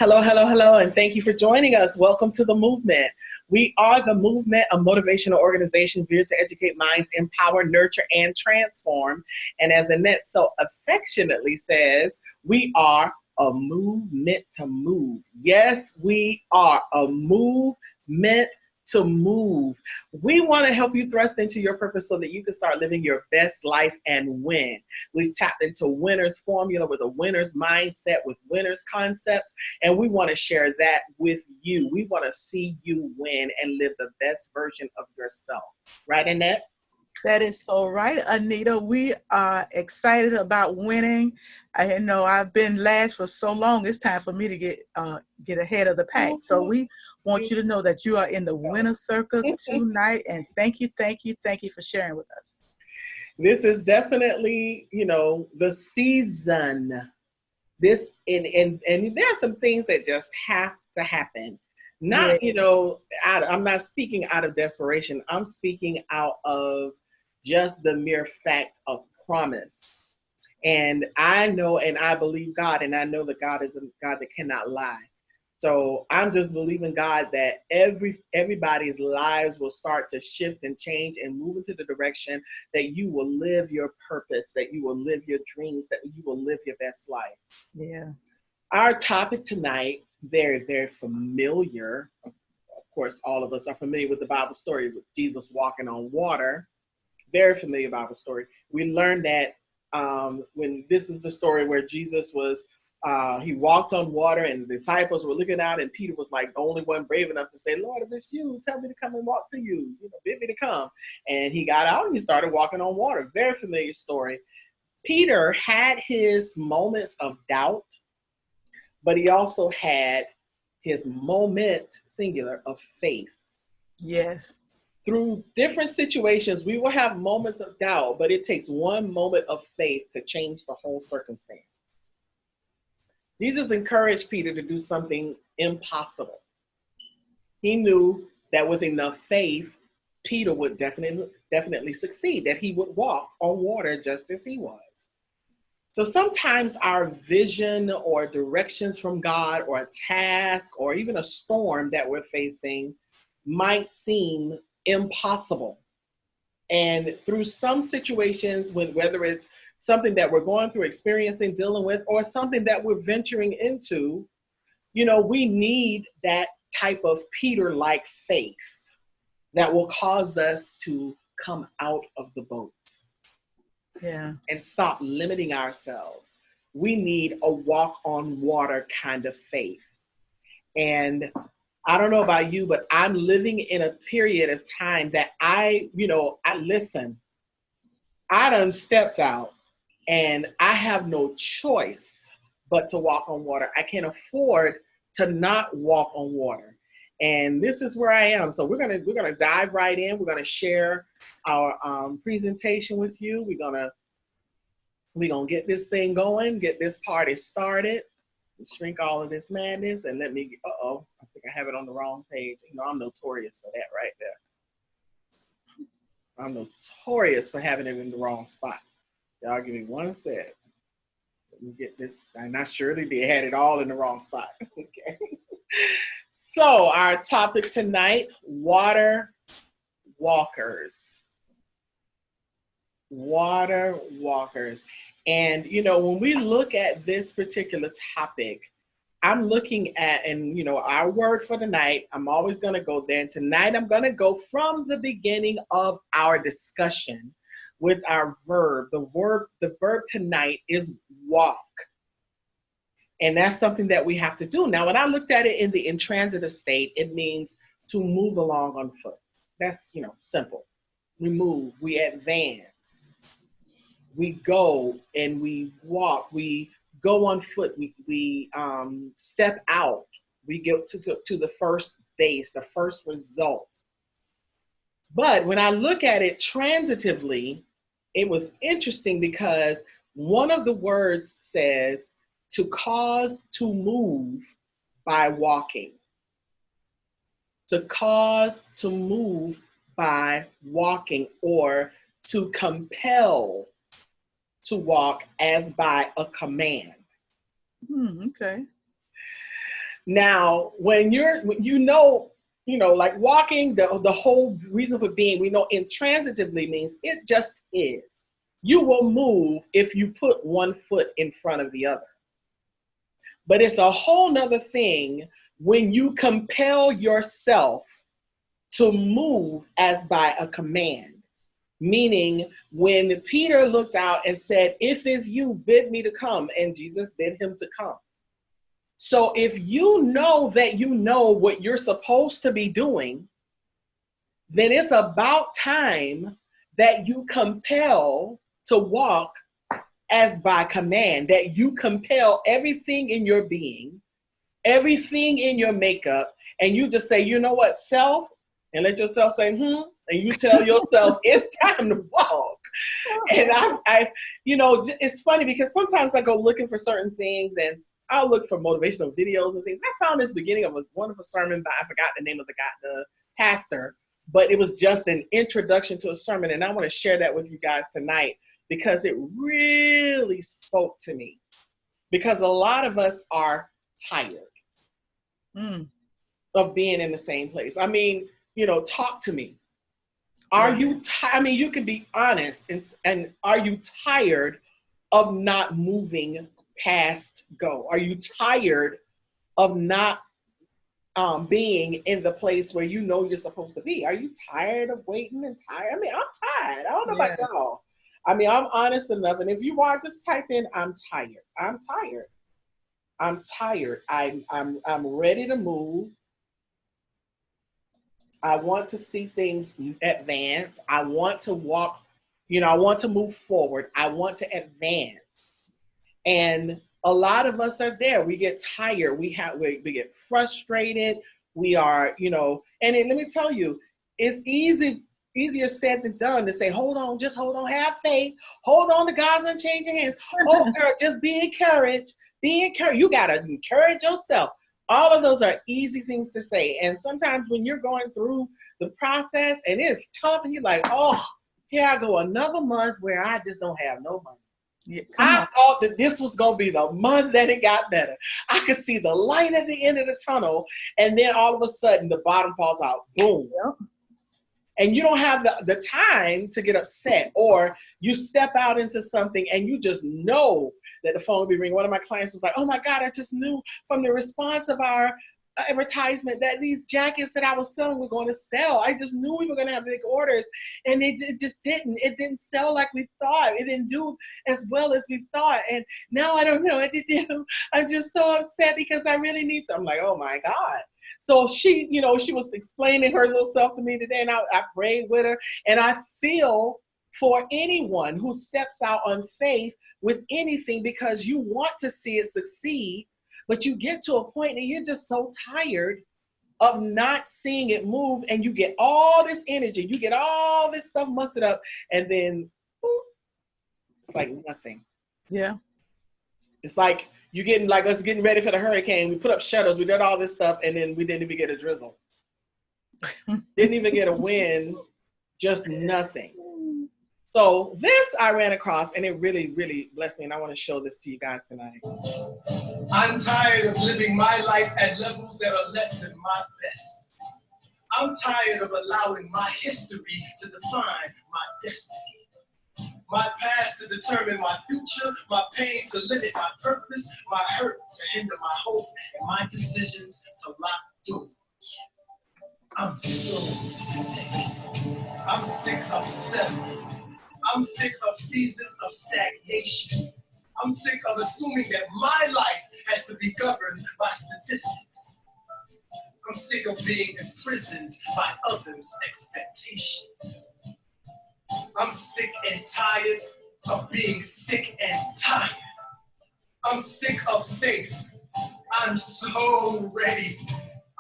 Hello, hello, hello, and thank you for joining us. Welcome to the movement. We are the movement, a motivational organization geared to educate minds, empower, nurture, and transform. And as Annette so affectionately says, we are a movement to move. Yes, we are a move meant to move. We want to help you thrust into your purpose so that you can start living your best life and win. We've tapped into winner's formula with a winner's mindset, with winner's concepts, and we want to share that with you. We want to see you win and live the best version of yourself. Right, Annette? That is so right, Anita. We are excited about winning. I know I've been last for so long. It's time for me to get ahead of the pack. So we want you to know that you are in the winner's circle tonight. And thank you for sharing with us. This is definitely, the season. This and there are some things that just have to happen. Not, I'm not speaking out of desperation. I'm speaking out of just the mere fact of promise. And I know and I believe God, and I know that God is a God that cannot lie. So I'm just believing God that everybody's lives will start to shift and change and move into the direction that you will live your purpose, that you will live your dreams, that you will live your best life. Yeah. Our topic tonight, very, very familiar. Of course, all of us are familiar with the Bible story with Jesus walking on water. Very familiar Bible story. We learned that when this is the story where Jesus was, he walked on water and the disciples were looking out and Peter was like the only one brave enough to say, Lord, if it's you, tell me to come and walk to you, bid me to come. And he got out and he started walking on water. Very familiar story. Peter had his moments of doubt, but he also had his moment, singular, of faith. Yes. Through different situations, we will have moments of doubt, but it takes one moment of faith to change the whole circumstance. Jesus encouraged Peter to do something impossible. He knew that with enough faith, Peter would definitely succeed, that he would walk on water just as he was. So sometimes our vision or directions from God or a task or even a storm that we're facing might seem impossible. And through some situations, whether it's something that we're going through, experiencing, dealing with, or something that we're venturing into, we need that type of Peter-like faith that will cause us to come out of the boat. Yeah. And stop limiting ourselves. We need a walk on water kind of faith. And I don't know about you, but I'm living in a period of time that I listen. I done stepped out and I have no choice but to walk on water. I can't afford to not walk on water. And this is where I am. So we're gonna dive right in. We're gonna share our presentation with you. We're gonna get this thing going, get this party started, shrink all of this madness, and let me. I think I have it on the wrong page. I'm notorious for that right there. I'm notorious for having it in the wrong spot. Y'all give me one sec. Let me get this. I'm not sure they had it all in the wrong spot. Okay. So our topic tonight, water walkers. Water walkers. And, when we look at this particular topic, I'm looking at, and, our word for the night, I'm always going to go there. And tonight I'm going to go from the beginning of our discussion with our verb. The verb tonight is walk. And that's something that we have to do. Now, when I looked at it in the intransitive state, it means to move along on foot. That's, simple. We move, we advance, we go and we walk, we go on foot, we step out, we get to the first base, the first result. But when I look at it transitively, it was interesting because one of the words says to cause to move by walking. To cause to move by walking, or to compel to walk as by a command. Okay. Now, when like walking, the whole reason for being, we know intransitively means it just is. You will move if you put one foot in front of the other. But it's a whole nother thing when you compel yourself to move as by a command. Meaning when Peter looked out and said, if it's you, bid me to come, and Jesus bid him to come. So if you know that you know what you're supposed to be doing, then it's about time that you compel to walk as by command, that you compel everything in your being, everything in your makeup, and you just say, you know what, self, and let yourself say, and you tell yourself it's time to walk. And I've, it's funny because sometimes I go looking for certain things and I'll look for motivational videos and things. I found this beginning of a wonderful sermon by, I forgot the name of the pastor, but it was just an introduction to a sermon. And I want to share that with you guys tonight because it really spoke to me. Because a lot of us are tired of being in the same place. I mean, talk to me. Are you, you can be honest and are you tired of not moving past go? Are you tired of not being in the place where you know you're supposed to be? Are you tired of waiting and tired? I mean, I'm tired. I don't know about y'all. I mean, I'm honest enough. And if you are, just type in, I'm tired. I'm tired. I'm tired. I'm ready to move. I want to see things advance. I want to walk, I want to move forward. I want to advance. And a lot of us are there. We get tired. We get frustrated. We are, and let me tell you, it's easier said than done to say, hold on, just hold on, have faith, hold on to God's unchanging hands. Oh, girl, just be encouraged. Be encouraged. You got to encourage yourself. All of those are easy things to say. And sometimes when you're going through the process and it's tough and you're like, oh, here I go another month where I just don't have no money. Yeah, I thought that this was going to be the month that it got better. I could see the light at the end of the tunnel. And then all of a sudden the bottom falls out. Boom. Yep. And you don't have the time to get upset, or you step out into something and you just know that the phone will be ringing. One of my clients was like, oh my God, I just knew from the response of our advertisement that these jackets that I was selling were going to sell. I just knew we were going to have big orders, and it just didn't. It didn't sell like we thought. It didn't do as well as we thought. And now I don't know what to do. I'm just so upset because I really need to. I'm like, oh my God. So she, she was explaining her little self to me today, and I prayed with her. And I feel for anyone who steps out on faith with anything, because you want to see it succeed, but you get to a point and you're just so tired of not seeing it move, and you get all this energy, you get all this stuff mustered up, and then whoop, it's like nothing. Yeah. It's like you getting like us getting ready for the hurricane. We put up shutters, we did all this stuff, and then we didn't even get a drizzle. Didn't even get a wind, just nothing. So this I ran across, and it really, really blessed me, and I want to show this to you guys tonight. I'm tired of living my life at levels that are less than my best. I'm tired of allowing my history to define my destiny. My past to determine my future, my pain to limit my purpose, my hurt to hinder my hope, and my decisions to lock doors. I'm so sick. I'm sick of settling. I'm sick of seasons of stagnation. I'm sick of assuming that my life has to be governed by statistics. I'm sick of being imprisoned by others' expectations. I'm sick and tired of being sick and tired. I'm sick of safe. I'm so ready.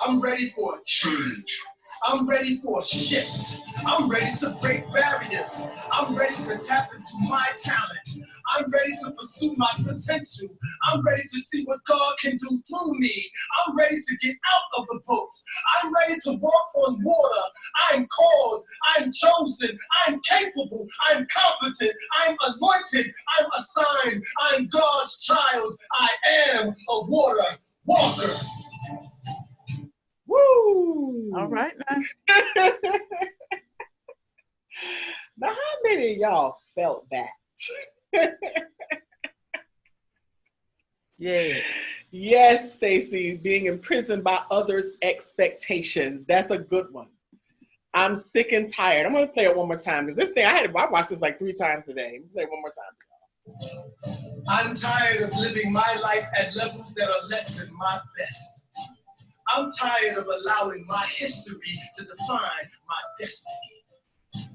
I'm ready for a change. I'm ready for a shift. I'm ready to break barriers. I'm ready to tap into my talent. I'm ready to pursue my potential. I'm ready to see what God can do through me. I'm ready to get out of the boat. I'm ready to walk on water. I'm called. I'm chosen. I'm capable. I'm competent. I'm anointed. I'm assigned. I'm God's child. I am a water walker. Woo! All right now. Now, how many of y'all felt that? Yeah. Yes, Stacy, being imprisoned by others' expectations. That's a good one. I'm sick and tired. I'm going to play it one more time because this thing, I watched this like 3 times today. Play it one more time. I'm tired of living my life at levels that are less than my best. I'm tired of allowing my history to define my destiny.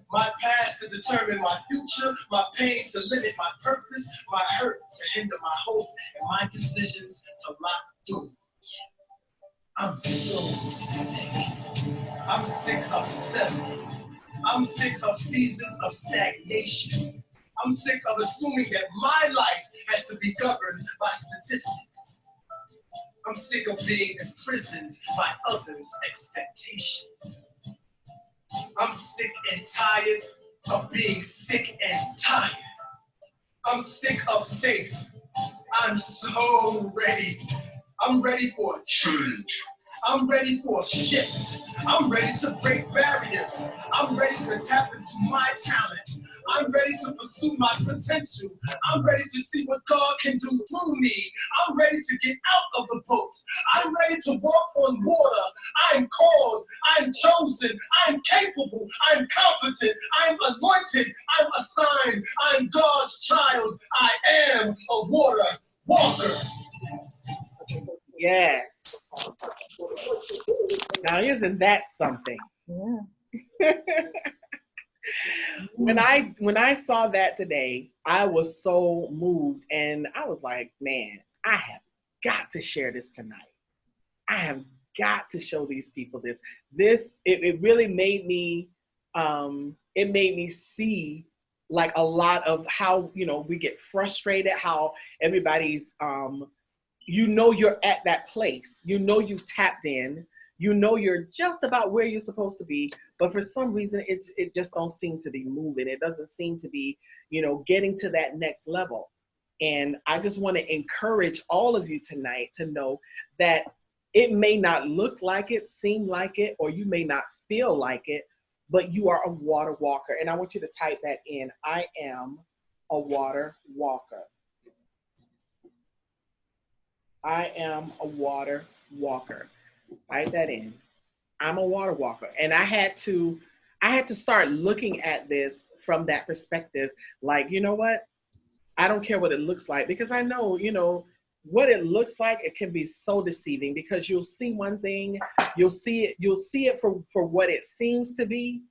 My past to determine my future, my pain to limit my purpose, my hurt to hinder my hope, and my decisions to lock doors. I'm so sick. I'm sick of settling. I'm sick of seasons of stagnation. I'm sick of assuming that my life has to be governed by statistics. I'm sick of being imprisoned by others' expectations. I'm sick and tired of being sick and tired. I'm sick of safe. I'm so ready. I'm ready for a change. I'm ready for a shift. I'm ready to break barriers. I'm ready to tap into my talent. I'm ready to pursue my potential. I'm ready to see what God can do through me. I'm ready to get out of the boat. I'm ready to walk on water. I'm called. I'm chosen. I'm capable. I'm competent. I'm anointed. I'm assigned. I'm God's child. I am a water walker. Yes. Now, isn't that something? Yeah. When I saw that today, I was so moved, and I was like, man, I have got to share this tonight. I have got to show these people this. It really made me see like a lot of how, we get frustrated, how everybody's you're at that place, you've tapped in, you're just about where you're supposed to be, but for some reason it just don't seem to be moving. It doesn't seem to be, getting to that next level. And I just want to encourage all of you tonight to know that it may not look like it, seem like it, or you may not feel like it, but you are a water walker. And I want you to type that in. I am a water walker. I am a water walker. Write that in. I'm a water walker. And I had to start looking at this from that perspective. Like, you know what? I don't care what it looks like, because I know, what it looks like, it can be so deceiving, because you'll see one thing, you'll see it for what it seems to be,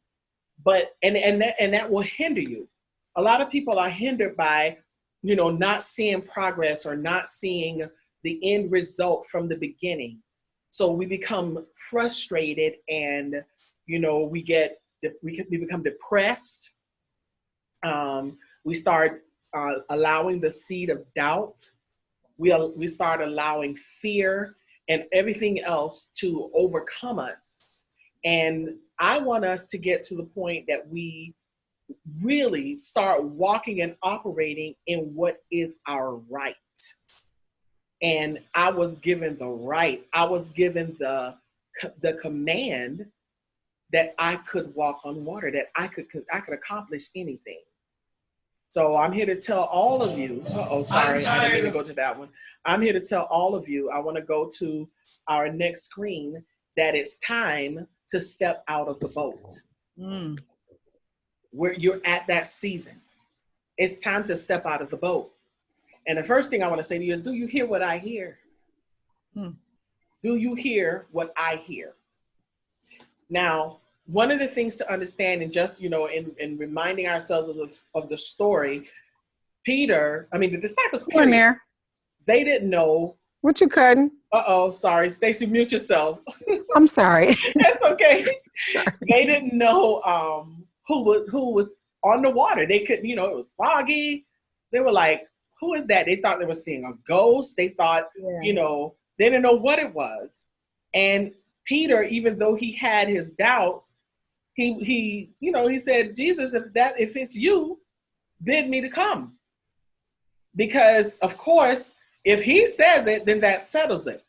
but and that will hinder you. A lot of people are hindered by, not seeing progress or not seeing the end result from the beginning. So we become frustrated, and we become depressed. We start allowing the seed of doubt. We start allowing fear and everything else to overcome us. And I want us to get to the point that we really start walking and operating in what is our right. And I was given the right. I was given the command that I could walk on water, that I could accomplish anything. So I'm here to tell all of you. Sorry, I didn't mean to go to that one. I'm here to tell all of you. I want to go to our next screen, that it's time to step out of the boat. Where you're at that season, it's time to step out of the boat. And the first thing I want to say to you is, do you hear what I hear? Do you hear what I hear? Now, one of the things to understand, and just, in reminding ourselves of the story, the disciples, period, they didn't know. What you cutting? Sorry. Stacy, mute yourself. I'm sorry. That's okay. Sorry. They didn't know who was on the water. They couldn't, it was foggy. They were like, who is that? They thought they were seeing a ghost. They thought, they didn't know what it was. And Peter, even though he had his doubts, he said, Jesus, if it's you, bid me to come. Because of course, if he says it, then that settles it.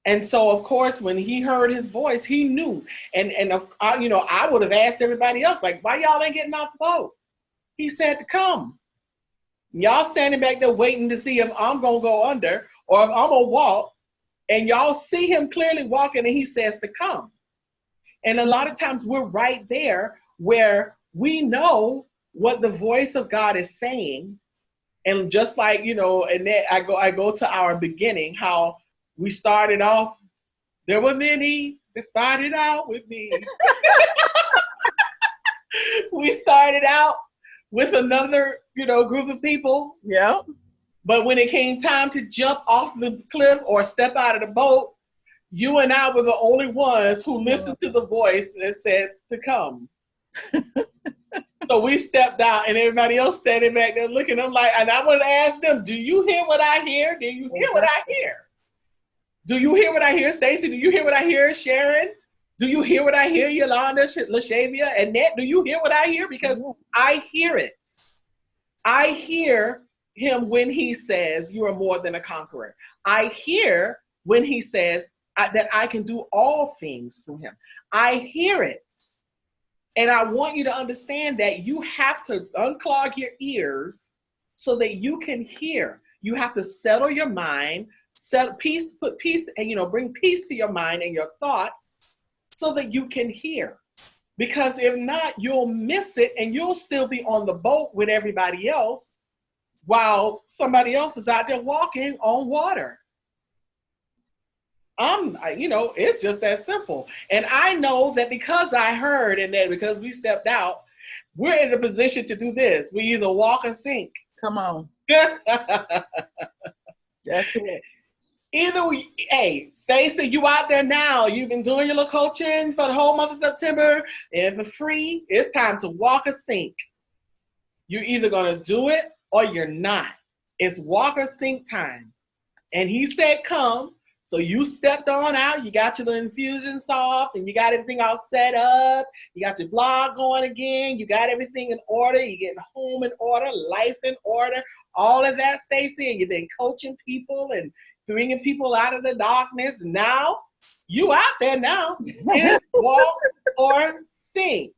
And so, of course, when he heard his voice, he knew. You know, I would have asked everybody else, like, why y'all ain't getting off the boat? He said to come. Y'all standing back there waiting to see if I'm going to go under or if I'm going to walk. And y'all see him clearly walking and he says to come. And a lot of times we're right there where we know what the voice of God is saying. And just like, you know, and then I go to our beginning, how we started off, there were many that started out with me. We started out with another, you know, group of people. Yep. But when it came time to jump off the cliff or step out of the boat, you and I were the only ones who listened to the voice that said to come. So we stepped out and everybody else standing back there looking. I'm like, and I would ask them, do you hear what I hear? Do you hear what I hear? Do you hear what I hear, Stacy? Do you hear what I hear, Sharon? Do you hear what I hear, Yolanda, LaShavia, and Annette? Do you hear what I hear? Because I hear it. I hear him when he says, you are more than a conqueror. I hear when he says that I can do all things through him. I hear it. And I want you to understand that you have to unclog your ears so that you can hear. You have to settle your mind, put peace, and, you know, bring peace to your mind and your thoughts so that you can hear. Because if not, you'll miss it and you'll still be on the boat with everybody else while somebody else is out there walking on water. You know, it's just that simple. And I know that because I heard and that because we stepped out, we're in a position to do this. We either walk or sink. Come on. That's it. Hey, Stacey, you out there now. You've been doing your little coaching for the whole month of September. And for free, it's time to walk or sink. You're either going to do it or you're not. It's walk or sink time. And he said, come. So you stepped on out, you got your little Infusionsoft and you got everything all set up. You got your blog going again. You got everything in order. You're getting home in order, life in order, all of that, Stacey. And you've been coaching people and bringing people out of the darkness. Now you out there now. It's walk or sink.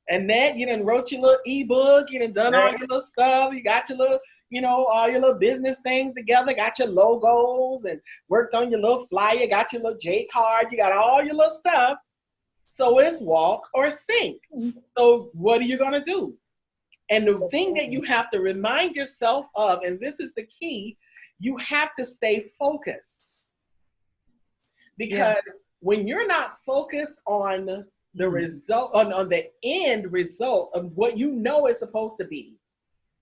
And then you done wrote your little ebook. You done all your little stuff. You got your little, you know, all your little business things together, got your logos and worked on your little flyer, got your little J card, you got all your little stuff. So it's walk or sink. So what are you going to do? And the thing that you have to remind yourself of, and this is the key, you have to stay focused. Because when you're not focused on the result, on the end result of what you know it's supposed to be,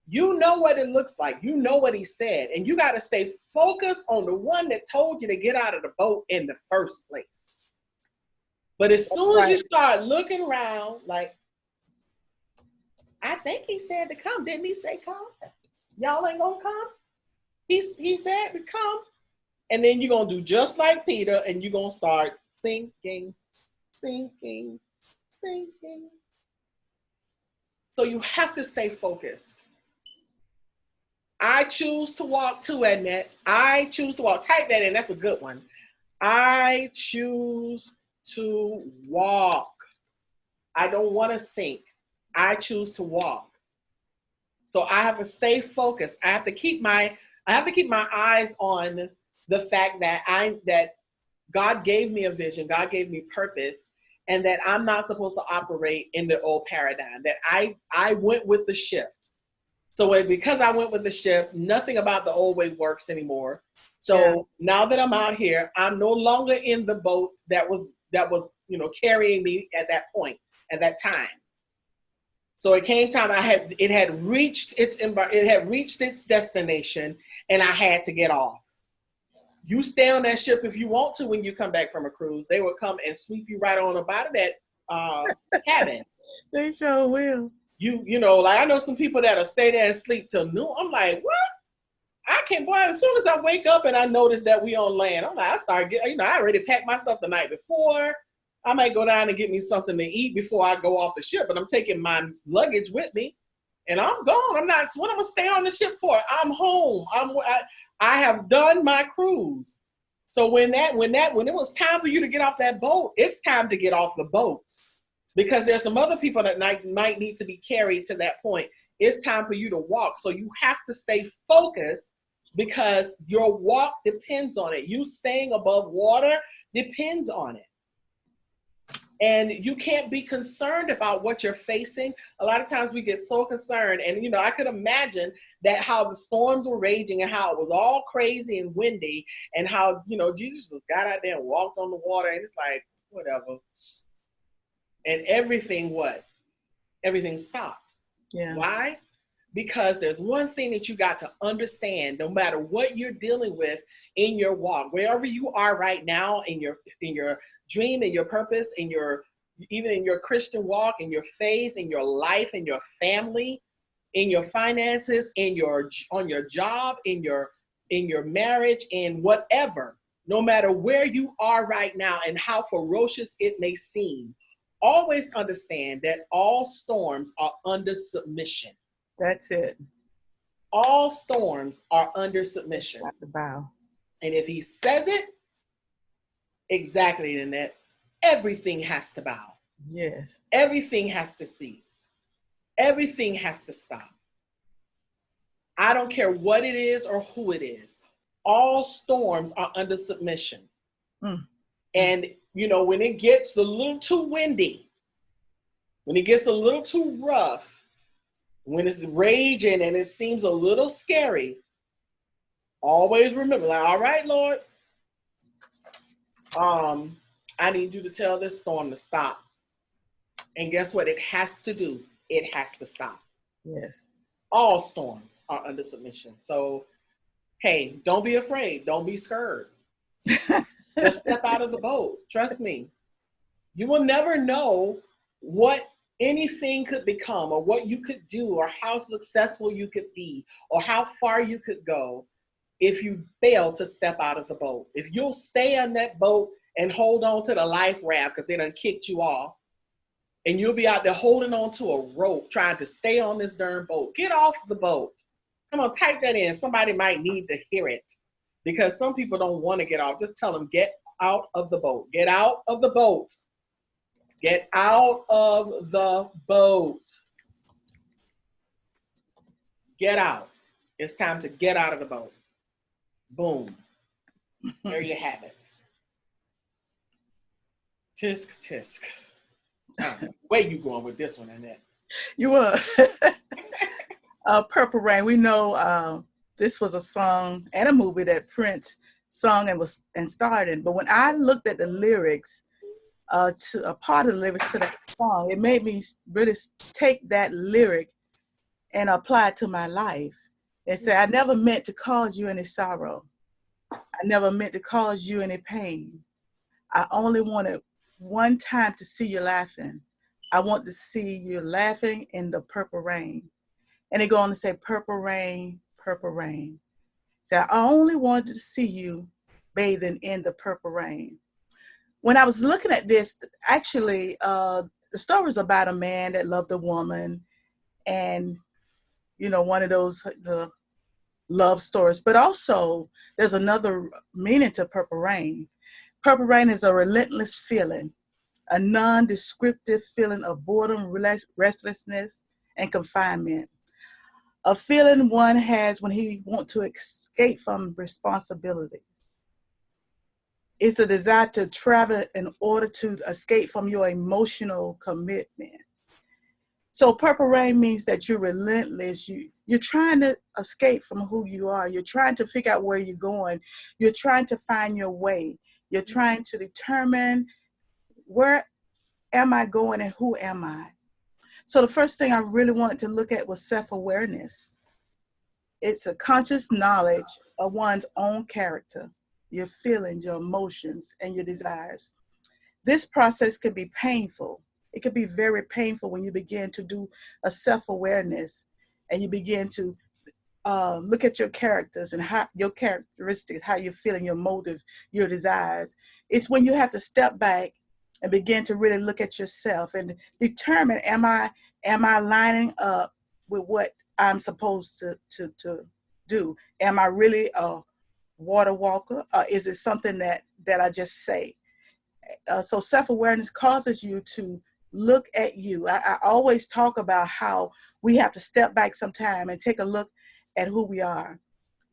you know what it looks like. You know what he said. And you got to stay focused on the one that told you to get out of the boat in the first place. But as soon as you start looking around, like, I think he said to come. Didn't he say come? Y'all ain't going to come? He said to come. And then you're going to do just like Peter and you're going to start sinking, sinking, sinking. So you have to stay focused. I choose to walk too, Annette. I choose to walk. Type that in. That's a good one. I choose to walk. I don't want to sink. I choose to walk. So I have to stay focused. I have to keep my eyes on the fact that God gave me a vision. God gave me purpose, and that I'm not supposed to operate in the old paradigm. That I went with the shift. So because I went with the shift, nothing about the old way works anymore. So now that I'm out here, I'm no longer in the boat that was, you know, carrying me at that point, at that time. So it came time it had reached its destination, and I had to get off. You stay on that ship if you want to when you come back from a cruise. They will come and sweep you right on up out of that cabin. They sure will. You know, like I know some people that'll stay there and sleep till noon. I'm like, what? I can't, boy, as soon as I wake up and I notice that we on land, I'm like, I start getting, you know, I already packed my stuff the night before. I might go down and get me something to eat before I go off the ship, but I'm taking my luggage with me and I'm gone. What am I gonna stay on the ship for? I'm home. I have done my cruise. So when it was time for you to get off that boat, it's time to get off the boat, because there's some other people that might need to be carried to that point. It's time for you to walk. So you have to stay focused, because your walk depends on it. You staying above water depends on it. And you can't be concerned about what you're facing. A lot of times we get so concerned. And, you know, I could imagine that how the storms were raging and how it was all crazy and windy, and how, you know, Jesus just got out there and walked on the water, and it's like, whatever. And everything stopped. Yeah. Why? Because there's one thing that you got to understand, no matter what you're dealing with in your walk, wherever you are right now in your dream, in your purpose, even in your Christian walk, in your faith, in your life, in your family, in your finances, on your job, in your marriage, in whatever, no matter where you are right now and how ferocious it may seem, always understand that all storms are under submission. That's it. All storms are under submission. Got to bow. And if he says it, exactly, Annette, everything has to bow. Yes. Everything has to cease. Everything has to stop. I don't care what it is or who it is. All storms are under submission. And, you know, when it gets a little too windy, when it gets a little too rough, when it's raging and it seems a little scary, always remember, like, all right, Lord, I need you to tell this storm to stop. And guess what? It has to do. It has to stop. Yes. All storms are under submission. So, hey, don't be afraid. Don't be scared. Just step out of the boat. Trust me. You will never know what anything could become, or what you could do, or how successful you could be, or how far you could go if you fail to step out of the boat. If you'll stay on that boat and hold on to the life raft because they done kicked you off, and you'll be out there holding on to a rope trying to stay on this darn boat. Get off the boat. Come on, type that in. Somebody might need to hear it, because some people don't want to get off. Just tell them, get out of the boat. Get out of the boat. Get out of the boat. Get out. It's time to get out of the boat. Boom. There you have it. Tisk, tisk. Where you going with this one, Annette? You were. Purple Rain. We know this was a song and a movie that Prince sung and starred in. But when I looked at the lyrics, to a part of the lyrics to that song, it made me really take that lyric and apply it to my life and say, I never meant to cause you any sorrow. I never meant to cause you any pain. I only wanted one time to see you laughing. I want to see you laughing in the purple rain. And they go on to say, purple rain, purple rain. So I only wanted to see you bathing in the purple rain. When I was looking at this, actually, the story is about a man that loved a woman, and, you know, one of those the love stories. But also, there's another meaning to purple rain. Purple rain is a relentless feeling, a non-descriptive feeling of boredom, restlessness, and confinement. A feeling one has when he wants to escape from responsibility. It's a desire to travel in order to escape from your emotional commitment. So purple rain means that you're relentless. You're trying to escape from who you are. You're trying to figure out where you're going. You're trying to find your way. You're trying to determine, where am I going and who am I? So the first thing I really wanted to look at was self-awareness. It's a conscious knowledge of one's own character, your feelings, your emotions, and your desires. This process can be painful. It can be very painful when you begin to do a self-awareness and you begin to look at your characters and how your characteristics, how you're feeling, your motive, your desires. It's when you have to step back and begin to really look at yourself and determine, am I lining up with what I'm supposed to do? Am I really water walker, or is it something that I just say? So self-awareness causes you to look at you. I always talk about how we have to step back sometime and take a look at who we are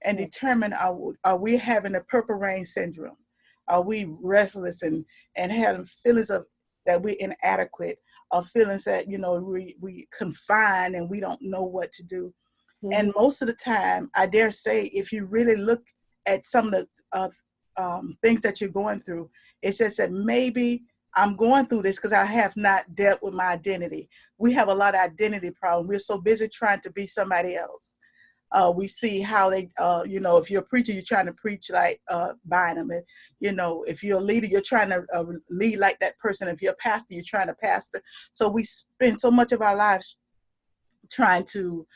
and determine, are we having a purple rain syndrome? Are we restless and having feelings of that we're inadequate, or feelings that, we confine and we don't know what to do? And most of the time, I dare say, if you really look at some of the things that you're going through, it's just that maybe I'm going through this because I have not dealt with my identity. We have a lot of identity problems. We're so busy trying to be somebody else. We see how they, if you're a preacher, you're trying to preach like Bynum. And, if you're a leader, you're trying to lead like that person. If you're a pastor, you're trying to pastor. So we spend so much of our lives trying to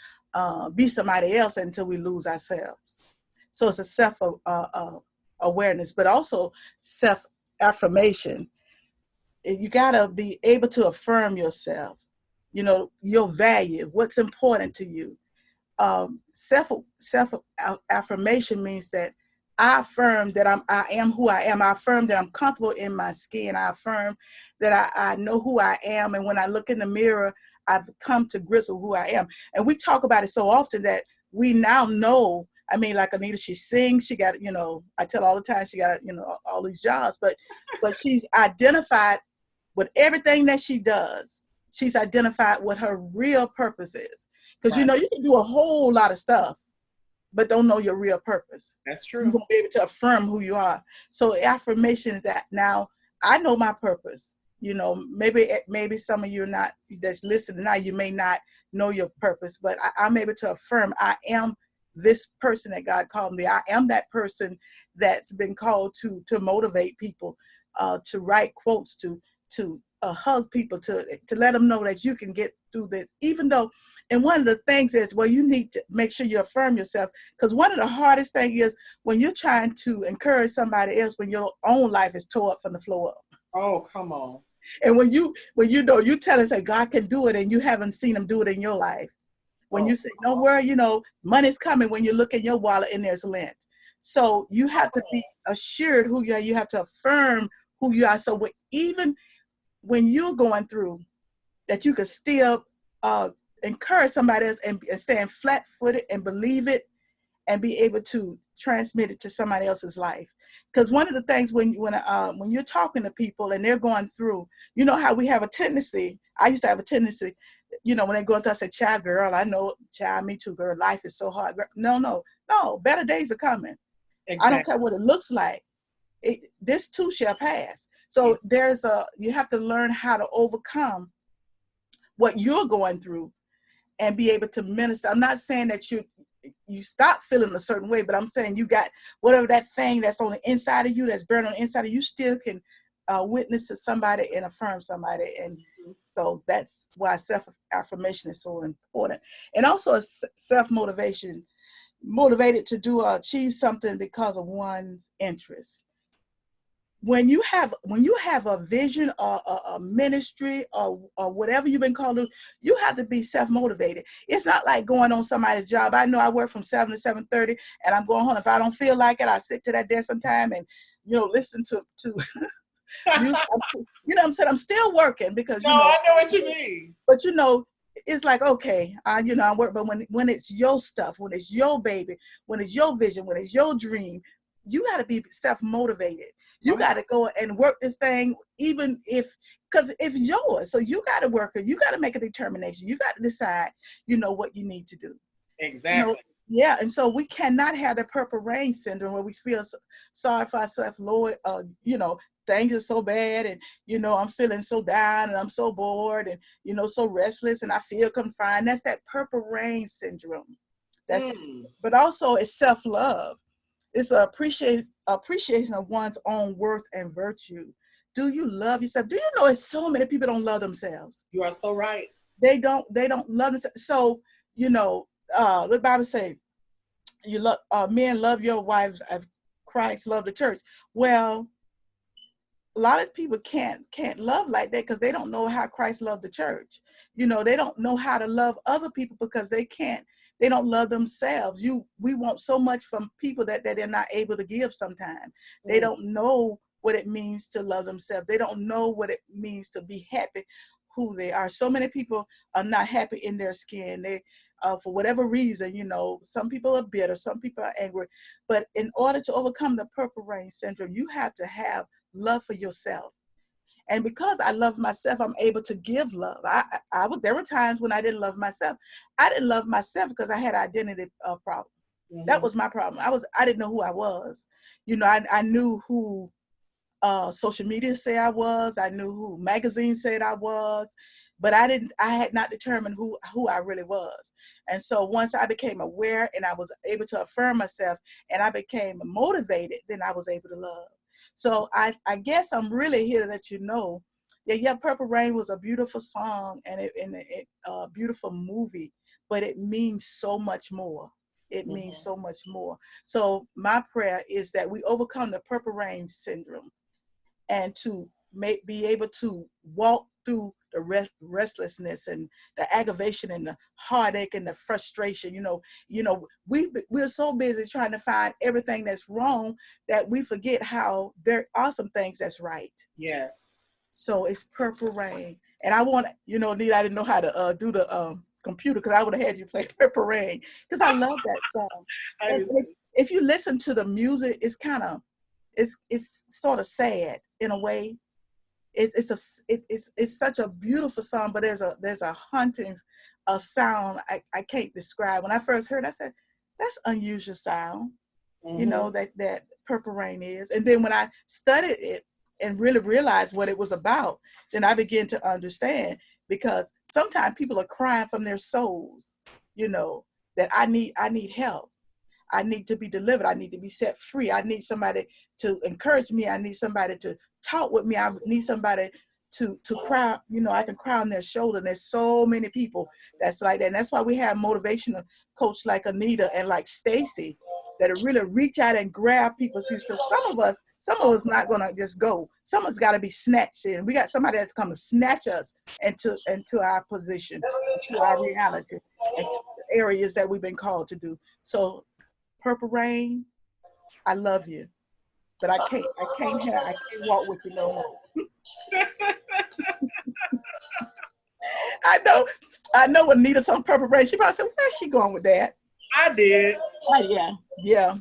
be somebody else until we lose ourselves. So it's a self-awareness, but also self-affirmation. You got to be able to affirm yourself, your value, what's important to you. Self affirmation means that I affirm that I am who I am. I affirm that I'm comfortable in my skin. I affirm that I know who I am. And when I look in the mirror, I've come to grips with who I am. And we talk about it so often that we now know. I mean, like Anita, she sings, she got, I tell all the time she got, all these jobs, but she's identified with everything that she does. She's identified what her real purpose is. Because, Right. you can do a whole lot of stuff, but don't know your real purpose. That's true. You won't be able to affirm who you are. So affirmation is that now I know my purpose. Maybe some of you are not, that's listening now, you may not know your purpose, but I'm able to affirm I am this person that God called me. I am that person that's been called to motivate people, to write quotes, to hug people, to let them know that you can get through this. Even though, and one of the things is, well, you need to make sure you affirm yourself, because one of the hardest things is when you're trying to encourage somebody else when your own life is tore up from the floor up. Oh, come on. And when you tell us that God can do it and you haven't seen him do it in your life. When you say, don't worry, money's coming when you look in your wallet and there's lint. So you have to be assured who you are. You have to affirm who you are. So even when you're going through, that you can still encourage somebody else and stand flat-footed and believe it and be able to transmit it to somebody else's life. Because one of the things when you're talking to people and they're going through, how we have a tendency, I used to have a tendency, when they're going through, I say, child, girl, I know, child, me too, girl, life is so hard. Girl. No, better days are coming. Exactly. I don't care what it looks like. This too shall pass. So you have to learn how to overcome what you're going through and be able to minister. I'm not saying that you stop feeling a certain way, but I'm saying you got whatever that thing that's on the inside of you, that's burning on the inside of you, still can witness to somebody and affirm somebody. And so that's why self-affirmation is so important. And also self-motivation, motivated to do or achieve something because of one's interests. When you have a vision or a ministry or whatever you've been called to, you have to be self-motivated. It's not like going on somebody's job. I know I work from 7 to 7:30 and I'm going home. If I don't feel like it, I sit to that desk sometime and, listen to you know what I'm saying? I'm still working because, I know what you mean. But, it's like, okay, I work, but when it's your stuff, when it's your baby, when it's your vision, when it's your dream, you got to be self-motivated. You got to go and work this thing, even because if it's yours, so you got to work it. You got to make a determination. You got to decide, what you need to do. Exactly. Yeah, and so we cannot have the purple rain syndrome where we feel sorry for ourselves, Lord, things are so bad and, I'm feeling so down and I'm so bored and, so restless and I feel confined. That's that purple rain syndrome. But also it's self-love. It's an appreciation of one's own worth and virtue. Do you love yourself? Do you know it's so many people don't love themselves? You are so right. They don't love themselves. So, the Bible says, you love men, love your wives as Christ loved the church. Well, a lot of people can't love like that because they don't know how Christ loved the church. They don't know how to love other people because they can't They don't love themselves. We want so much from people that they're not able to give sometimes. They don't know what it means to love themselves. They don't know what it means to be happy who they are. So many people are not happy in their skin. They, for whatever reason, you know, some people are bitter, some people are angry. But in order to overcome the purple rain syndrome, you have to have love for yourself. And because I love myself, I'm able to give love. There were times when I didn't love myself. I didn't love myself because I had an identity problem. That was my problem. I didn't know who I was. You know, I knew who social media said I was. I knew who magazines said I was, but I had not determined who I really was. And so once I became aware and I was able to affirm myself and I became motivated, then I was able to love. So I guess I'm really here to let you know that, yeah, Purple Rain was a beautiful song and a beautiful movie, but it means so much more. It means so much more. So my prayer is that we overcome the Purple Rain syndrome and to be able to walk through the restlessness and the aggravation and the heartache and the frustration. We're so busy trying to find everything that's wrong that we forget how there are some things that's right. Yes. So it's Purple Rain. And I want, Nita, I didn't know how to do the computer because I would have had you play Purple Rain because I love that song. And if you listen to the music, it's kind of, it's sort of sad in a way. It's such a beautiful song, but there's a haunting sound I can't describe. When I first heard it, I said, that's unusual sound, that Purple Rain is. And then when I studied it and really realized what it was about, then I began to understand, because sometimes people are crying from their souls, that I need help. I need to be delivered. I need to be set free. I need somebody to encourage me. I need somebody to talk with me. I need somebody to cry. I can cry on their shoulder. And there's so many people that's like that. And that's why we have motivational coach like Anita and like Stacy that really reach out and grab people. Because some of us not gonna just go. Some of us got to be snatched in. We got somebody that's come to snatch us into our position, to our reality, and to the areas that we've been called to do. So, Purple Rain, I love you, but I can't walk with you no more. I know when Nita saw Purple Rain, she probably said, where's she going with that? I did. Yeah.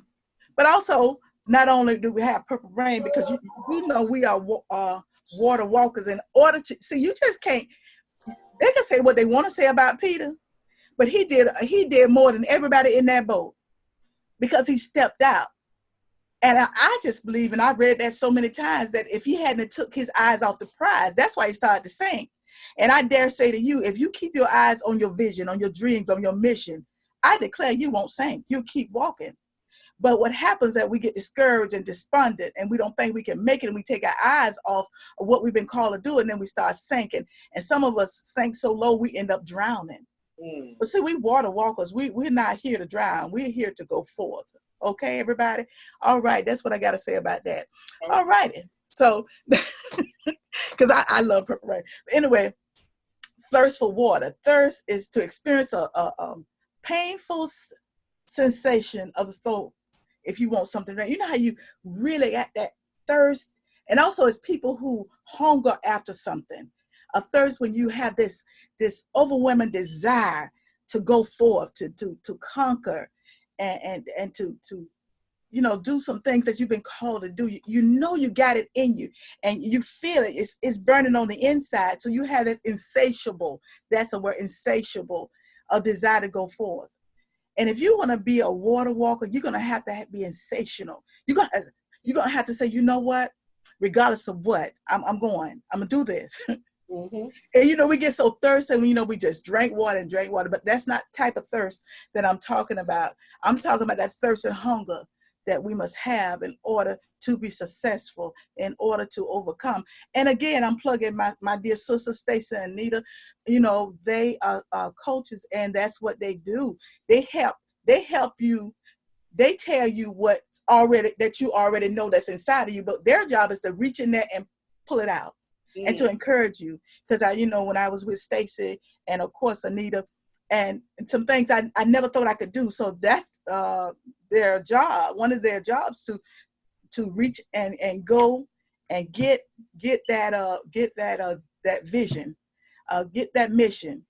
But also, not only do we have Purple Rain, because you know we are water walkers. In order to see, you just can't. They can say what they want to say about Peter, but he did more than everybody in that boat, because he stepped out. And I just believe, and I've read that so many times, that if he hadn't took his eyes off the prize, that's why he started to sink. And I dare say to you, if you keep your eyes on your vision, on your dreams, on your mission, I declare you won't sink. You'll keep walking. But what happens is that we get discouraged and despondent, and we don't think we can make it, and we take our eyes off of what we've been called to do, and then we start sinking. And some of us sink so low, we end up drowning. But see, we water walkers. We're not here to drown. We're here to go forth. Okay, everybody? All right, that's what I got to say about that. All righty. So, because I love Purple Rain. Anyway, thirst for water. Thirst is to experience a painful sensation of the throat if you want something. You know how you really got that thirst? And also it's people who hunger after something. A thirst when you have this overwhelming desire to go forth, to conquer, and to do some things that you've been called to do. You got it in you, and you feel it. It's burning on the inside. So you have this insatiable, that's a word, insatiable, a desire to go forth. And if you want to be a water walker, you're gonna have to be insatiable. You're gonna have to say, you know what? Regardless of what, I'm gonna do this. And we get so thirsty, and we just drank water, but that's not the type of thirst that I'm talking about. I'm talking about that thirst and hunger that we must have in order to be successful, in order to overcome. And again, I'm plugging my dear sister Stacy and Anita. They are coaches, and that's what they do. They help you. They tell you that you already know that's inside of you, but their job is to reach in there and pull it out. And to encourage you, because when I was with Stacy and of course Anita, and some things I never thought I could do. So that's their job, one of their jobs, to reach and go and get that vision, get that mission,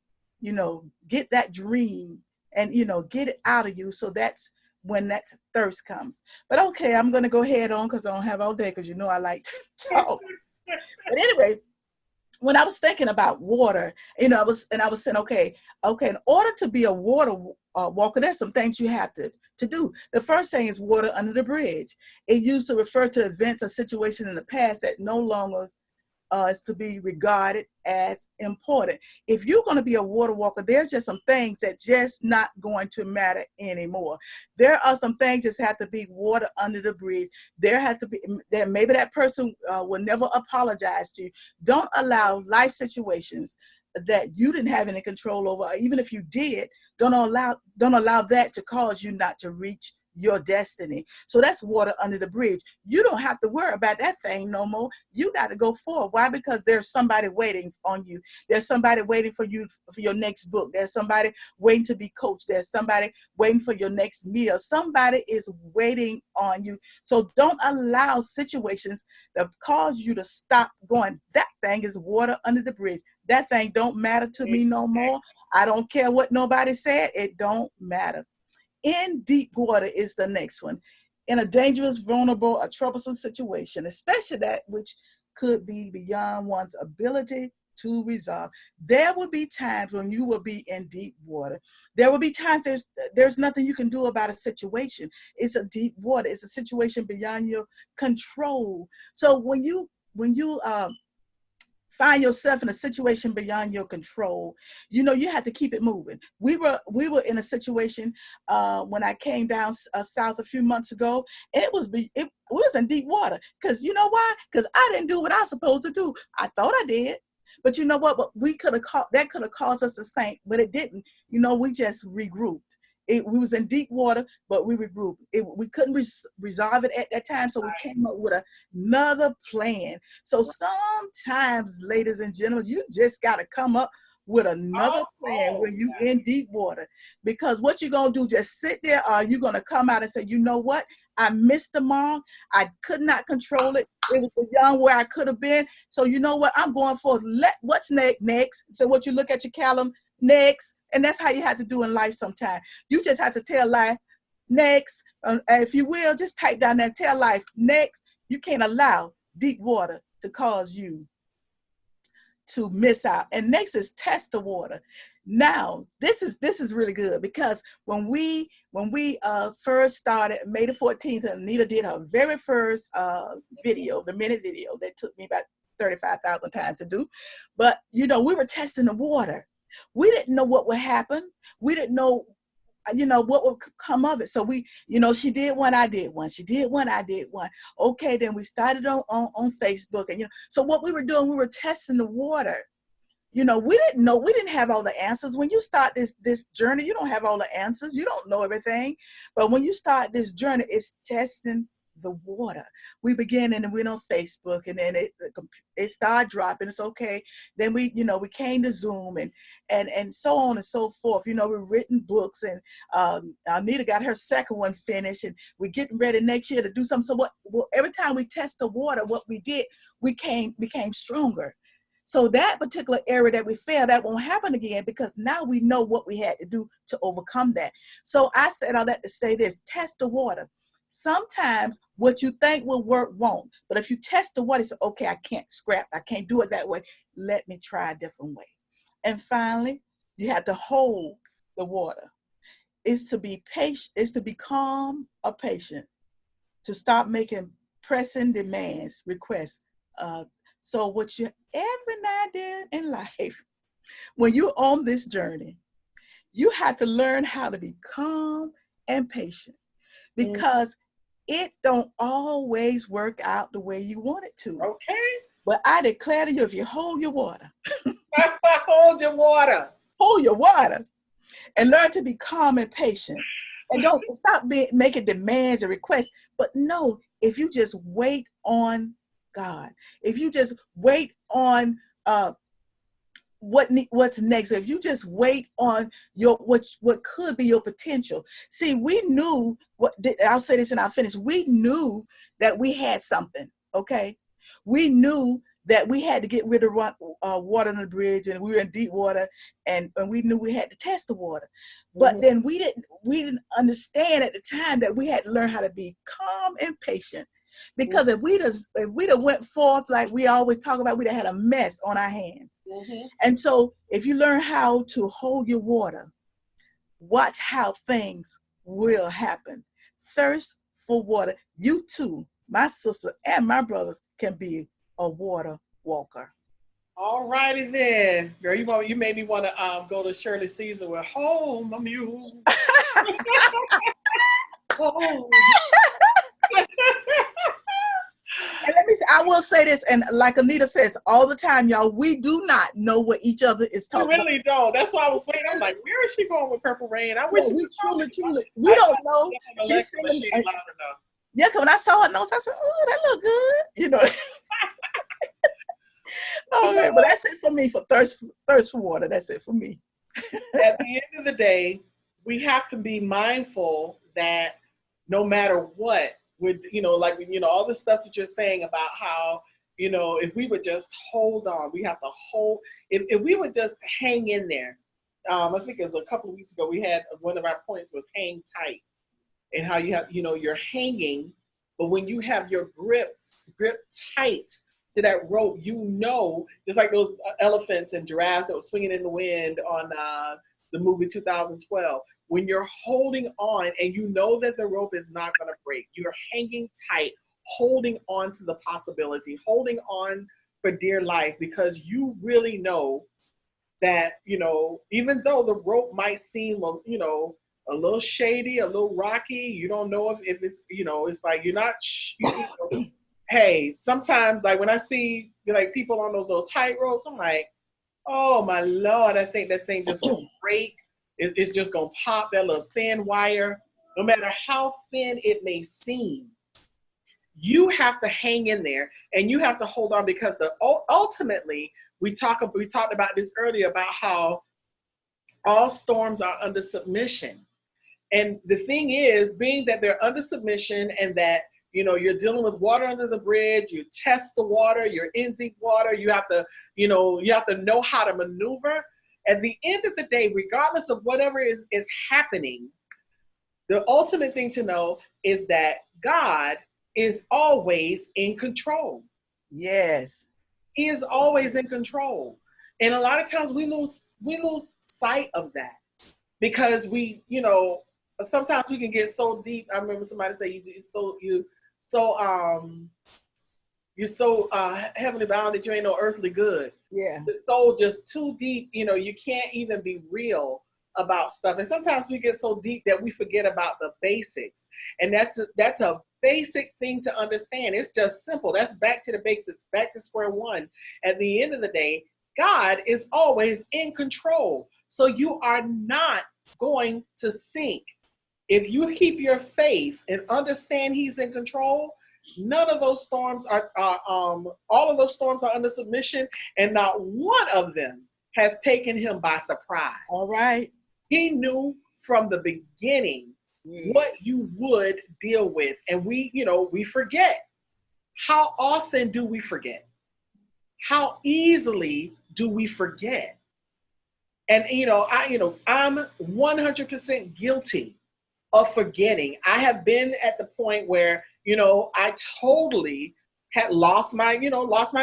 get that dream, and get it out of you. So that's when that thirst comes. But okay, I'm gonna go ahead on because I don't have all day, because I like to talk. But anyway, when I was thinking about water, I was saying, okay, in order to be a water walker, there's some things you have to do. The first thing is water under the bridge. It used to refer to events or situations in the past that no longer is to be regarded as important. If you're going to be a water walker, there's just some things that just not going to matter anymore. There are some things just have to be water under the bridge. There has to be that maybe that person will never apologize to you. Don't allow life situations that you didn't have any control over, even if you did, don't allow that to cause you not to reach your destiny. So that's water under the bridge. You don't have to worry about that thing no more. You got to go forward. Why? Because there's somebody waiting on you. There's somebody waiting for you for your next book. There's somebody waiting to be coached. There's somebody waiting for your next meal. Somebody is waiting on you. So don't allow situations that cause you to stop going. That thing is water under the bridge. That thing don't matter to me no more. I don't care what nobody said. It don't matter. In deep water is the next one. In a dangerous, vulnerable, or troublesome situation, especially that which could be beyond one's ability to resolve. There will be times when you will be in deep water. There will be times there's nothing you can do about a situation. It's a deep water. It's a situation beyond your control. So when you find yourself in a situation beyond your control, you have to keep it moving. We were in a situation when I came down south a few months ago. It was in deep water, because you know why? Because I didn't do what I was supposed to do. I thought I did, but you know what? But that could have caused us to sink, but it didn't. We just regrouped. We was in deep water, but we regrouped. We couldn't resolve it at that time, so we came up with another plan. So sometimes, ladies and gentlemen, you just got to come up with another plan when you in deep water. Because what you're going to do, just sit there, or you're going to come out and say, you know what? I missed the mark. I could not control it. It was beyond where I could have been. So you know what? I'm going forth. What's next? So what you look at your calendar, next. And that's how you have to do in life sometimes. You just have to tell life, next. And if you will, just type down there, tell life, next. You can't allow deep water to cause you to miss out. And next is test the water. Now, this is really good, because when we first started, May the 14th, Anita did her very first video, the minute video that took me about 35,000 times to do. But, we were testing the water. We didn't know what would happen. We didn't know, what would come of it. So we, she did one, I did one. She did one, I did one. Okay, then we started on Facebook. And, so what we were doing, we were testing the water. We didn't know, we didn't have all the answers. When you start this journey, you don't have all the answers. You don't know everything. But when you start this journey, it's testing the water. We began and went on Facebook, and then it started dropping. It's okay. Then we came to Zoom and so on and so forth. We've written books, and Anita got her second one finished, and we're getting ready next year to do something. So every time we test the water, what we did, we became stronger. So that particular area that we failed, that won't happen again, because now we know what we had to do to overcome that. So I said all that to say this: test the water. Sometimes what you think will work won't. But if you test the water, say, okay, I can't I can't do it that way. Let me try a different way. And finally, you have to hold the water. It's to be patient, it's to be calm or patient, to stop making pressing demands, requests. So every now and then in life, when you're on this journey, you have to learn how to be calm and patient, because it don't always work out the way you want it to. Okay. But I declare to you, if you hold your water, hold your water, and learn to be calm and patient, and don't stop making demands and requests. But no, if you just wait on God, if you just wait on what's next. If you just wait on what could be your potential. See, we knew I'll say this and I'll finish. We knew that we had something. Okay, we knew that we had to get rid of water on the bridge, and we were in deep water, and we knew we had to test the water. But then we didn't understand at the time that we had to learn how to be calm and patient. Because if we'd have went forth like we always talk about, we'd have had a mess on our hands. And so if you learn how to hold your water, watch how things will happen. Thirst for water. You too, my sister and my brothers, can be a water walker. All righty then, girl. You made me want to go to Shirley Caesar with "Home, a mule." Oh. And let me say, I will say this, and like Anita says all the time, y'all, we do not know what each other is talking about. We really don't. That's why I was waiting. I'm like, where is she going with Purple Rain? I wish we truly, we don't know. She's singing. Yeah, because when I saw her notes, I said, oh, that look good. You know. Okay, but that's it for me for thirst for water. That's it for me. At the end of the day, we have to be mindful that no matter what, with all the stuff that you're saying about how, if we would just hold on, we have to hold, if we would just hang in there. I think it was a couple of weeks ago, we had one of our points was hang tight, and how you have, you're hanging, but when you have your grip tight to that rope, just like those elephants and giraffes that were swinging in the wind on the movie 2012. When you're holding on and you know that the rope is not going to break, you're hanging tight, holding on to the possibility, holding on for dear life, because you really know that, even though the rope might seem, a little shady, a little rocky, you don't know if it's, it's like you're not, hey, sometimes like when I see like people on those little tight ropes, I'm like, oh my Lord, I think that thing just gonna break. It's just going to pop, that little thin wire. No matter how thin it may seem, you have to hang in there and you have to hold on, because ultimately, we talked about this earlier about how all storms are under submission. And the thing is, being that they're under submission and that, you're dealing with water under the bridge, you test the water, you're in deep water, you have to know how to maneuver. At the end of the day, regardless of whatever is happening, the ultimate thing to know is that God is always in control. Yes. He is always in control. And a lot of times we lose sight of that, because sometimes we can get so deep. I remember somebody say you're so heavenly bound that you ain't no earthly good. Yeah. The soul just too deep, you can't even be real about stuff. And sometimes we get so deep that we forget about the basics. And that's a basic thing to understand. It's just simple. That's back to the basics, back to square one. At the end of the day, God is always in control. So you are not going to sink. If you keep your faith and understand he's in control, none of those storms all of those storms are under submission, and not one of them has taken him by surprise. All right. He knew from the beginning what you would deal with. And we forget. How often do we forget? How easily do we forget? And I'm 100% guilty of forgetting. I have been at the point where I totally had lost my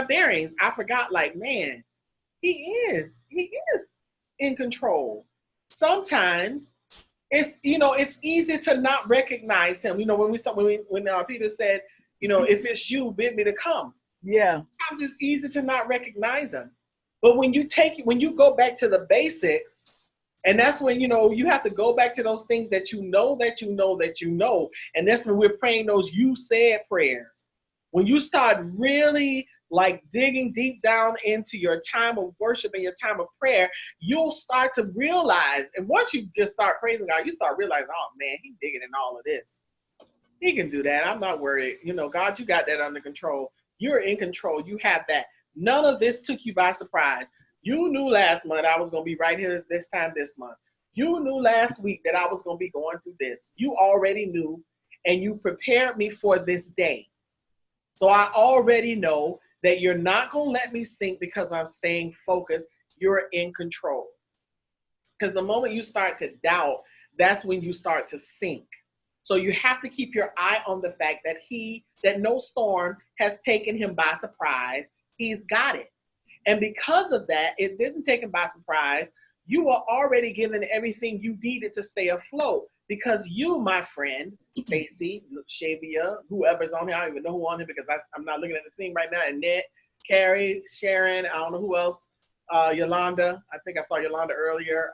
bearings. I forgot, like, man, he is in control. Sometimes it's easy to not recognize him. When Peter said, if it's you, bid me to come. Yeah. Sometimes it's easy to not recognize him. But when you go back to the basics, and that's when, you have to go back to those things that you know. And that's when we're praying those you said prayers. When you start really like digging deep down into your time of worship and your time of prayer, you'll start to realize, and once you just start praising God, you start realizing, oh man, he's digging in all of this. He can do that. I'm not worried. God, you got that under control. You're in control. You have that. None of this took you by surprise. You knew last month I was going to be right here this time this month. You knew last week that I was going to be going through this. You already knew, and you prepared me for this day. So I already know that you're not going to let me sink because I'm staying focused. You're in control. Because the moment you start to doubt, that's when you start to sink. So you have to keep your eye on the fact that no storm has taken him by surprise. He's got it. And because of that, it didn't take him by surprise. You were already given everything you needed to stay afloat, because you, my friend, Stacy, Shavia, whoever's on here, I don't even know who on here because I'm not looking at the thing right now. Annette, Carrie, Sharon, I don't know who else. Yolanda, I think I saw Yolanda earlier.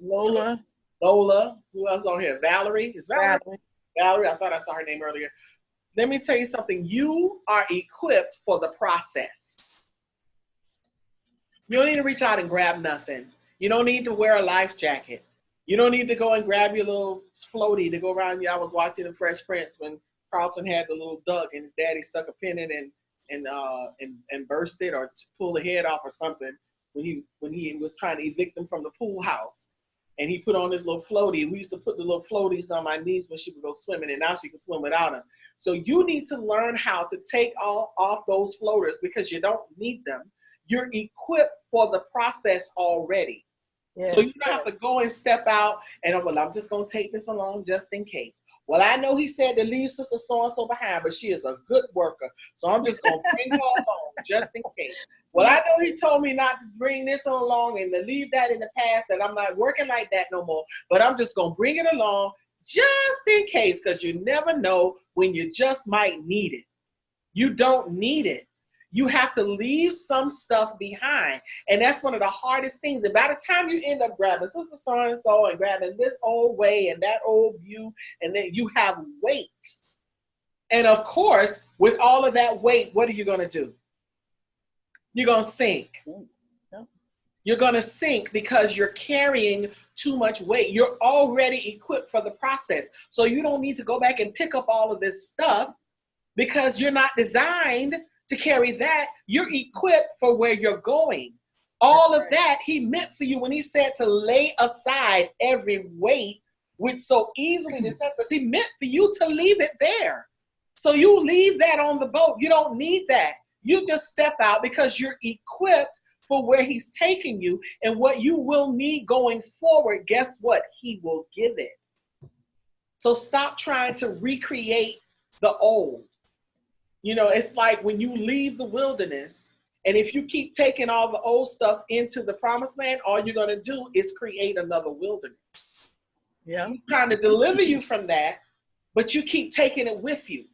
Lola. Who else on here? Valerie. Is Valerie? Valerie, I thought I saw her name earlier. Let me tell you something. You are equipped for the process. You don't need to reach out and grab nothing. You don't need to wear a life jacket. You don't need to go and grab your little floaty to go around. I was watching The Fresh Prince when Carlton had the little duck and his daddy stuck a pin in and burst it or pulled the head off or something when he was trying to evict them from the pool house. And he put on this little floaty. We used to put the little floaties on my knees when she would go swimming, and now she can swim without them. So you need to learn how to take off those floaters because you don't need them. You're equipped for the process already. Yes. So you don't have to go and step out and, well, I'm just going to take this along just in case. Well, I know he said to leave Sister So-and-so behind, but she is a good worker. So I'm just going to bring her along just in case. Well, I know he told me not to bring this along and to leave that in the past, that I'm not working like that no more. But I'm just going to bring it along just in case, because you never know when you just might need it. You don't need it. You have to leave some stuff behind. And that's one of the hardest things. And by the time you end up grabbing Sister So-and-so and grabbing this old way and that old view, and then you have weight. And of course, with all of that weight, what are you going to do? You're going to sink. You're going to sink because you're carrying too much weight. You're already equipped for the process. So you don't need to go back and pick up all of this stuff because you're not designed to carry that. You're equipped for where you're going. All of that he meant for you when he said to lay aside every weight which so easily besets us. He meant for you to leave it there. So you leave that on the boat. You don't need that. You just step out because you're equipped for where he's taking you, and what you will need going forward, guess what? He will give it. So stop trying to recreate the old. You know, it's like when you leave the wilderness, and if you keep taking all the old stuff into the promised land, all you're going to do is create another wilderness. Yeah. He's trying to deliver you from that, but you keep taking it with you.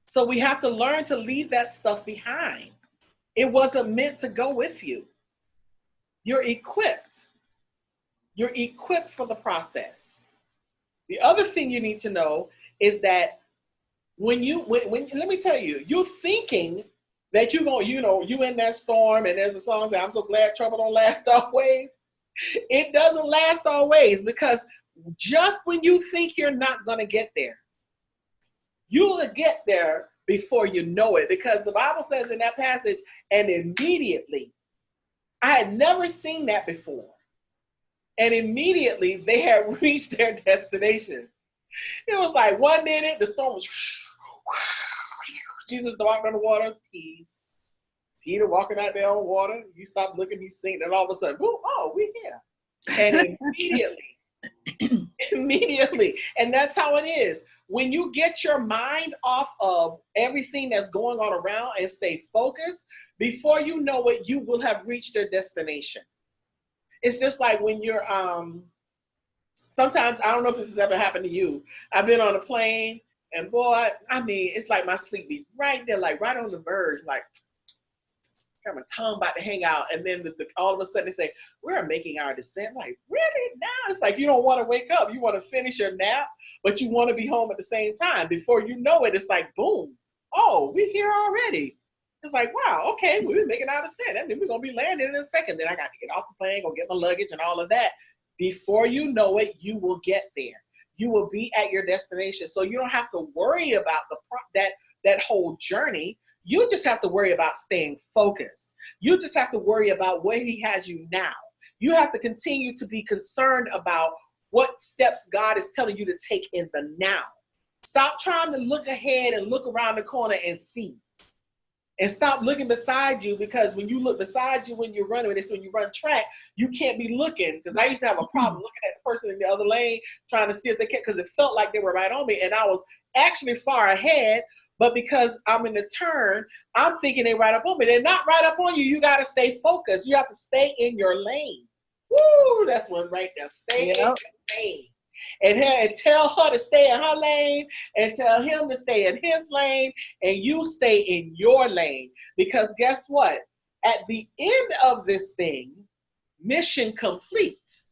So we have to learn to leave that stuff behind. It wasn't meant to go with you. You're equipped. You're equipped for the process. The other thing you need to know is that when let me tell you, you're thinking that you in that storm, and there's a song that I'm so glad trouble don't last always. It doesn't last always, because just when you think you're not going to get there, you will get there before you know it, because the Bible says in that passage, and immediately, I had never seen that before. And immediately they had reached their destination. It was like 1 minute, the storm was, Jesus walking on the water, peace. Peter walking out there on water, you stop looking, he's sinking, and all of a sudden, boom, oh, we're here. And immediately, and that's how it is. When you get your mind off of everything that's going on around and stay focused, before you know it, you will have reached your destination. It's just like when you're, sometimes, I don't know if this has ever happened to you. I've been on a plane, and boy, I mean, it's like my sleep be right there, like right on the verge, like, got my tongue about to hang out, and then all of a sudden they say, we're making our descent. Like, really? Now it's like you don't want to wake up. You want to finish your nap, but you want to be home at the same time. Before you know it, it's like, boom. Oh, we're here already. It's like, wow, okay, we're making our descent. And then we're going to be landing in a second. Then I got to get off the plane, go get my luggage and all of that. Before you know it, you will get there. You will be at your destination. So you don't have to worry about that whole journey. You just have to worry about staying focused. You just have to worry about where he has you now. You have to continue to be concerned about what steps God is telling you to take in the now. Stop trying to look ahead and look around the corner and see. And stop looking beside you, because when you look beside you when you're running, when you run track, you can't be looking. Because I used to have a problem looking at the person in the other lane, trying to see if they can, because it felt like they were right on me. And I was actually far ahead, but because I'm in the turn, I'm thinking they're right up on me. They're not right up on you. You got to stay focused. You have to stay in your lane. Woo, that's one right there. Stay in your lane. And tell her to stay in her lane, and tell him to stay in his lane, and you stay in your lane. Because guess what? At the end of this thing, mission complete.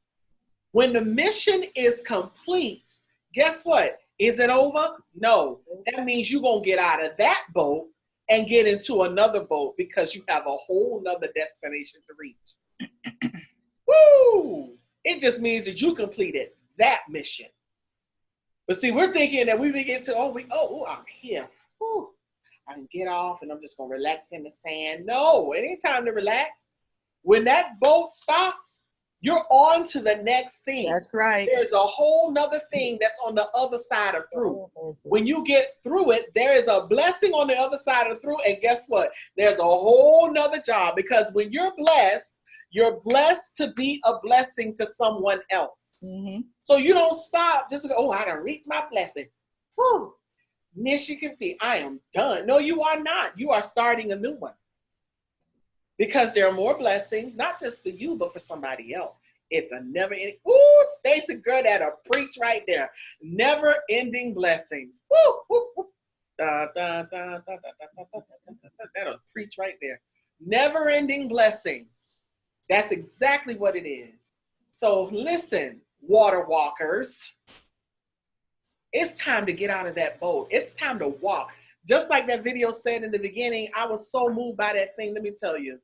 When the mission is complete, guess what? Is it over? No. That means you're going to get out of that boat and get into another boat, because you have a whole nother destination to reach. Woo! It just means that you completed that mission. But see, we're thinking that we begin to, I'm here. Whew. I can get off and I'm just going to relax in the sand. No, it ain't time to relax. When that boat stops, you're on to the next thing. That's right. There's a whole nother thing that's on the other side of through. When you get through it, there is a blessing on the other side of through. And guess what? There's a whole nother job, because when you're blessed to be a blessing to someone else. Mm-hmm. So you don't stop just to go, I done reached my blessing. Whew. Michigan Feet, I am done. No, you are not. You are starting a new one. Because there are more blessings, not just for you, but for somebody else. It's a never ending. Ooh, Stacy, girl, that'll preach right there. Never ending blessings. Woo, woo, woo. That'll preach right there. Never ending blessings. That's exactly what it is. So listen, water walkers, it's time to get out of that boat. It's time to walk. Just like that video said in the beginning, I was so moved by that thing. Let me tell you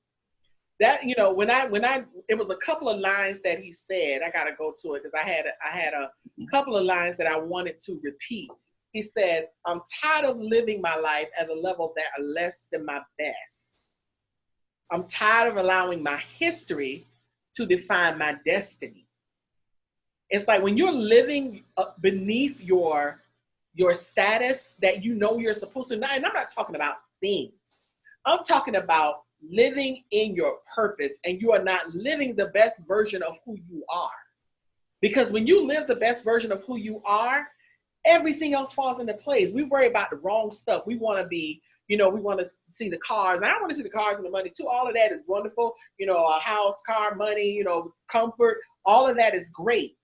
that, it was a couple of lines that he said. I got to go to it because I had a couple of lines that I wanted to repeat. He said, I'm tired of living my life at a level that are less than my best. I'm tired of allowing my history to define my destiny. It's like when you're living beneath your status that you're supposed to, and I'm not talking about things. I'm talking about living in your purpose, and you are not living the best version of who you are. Because when you live the best version of who you are, everything else falls into place. We worry about the wrong stuff. We want to be, we want to see the cars. And I want to see the cars and the money too. All of that is wonderful. A house, car, money, comfort. All of that is great.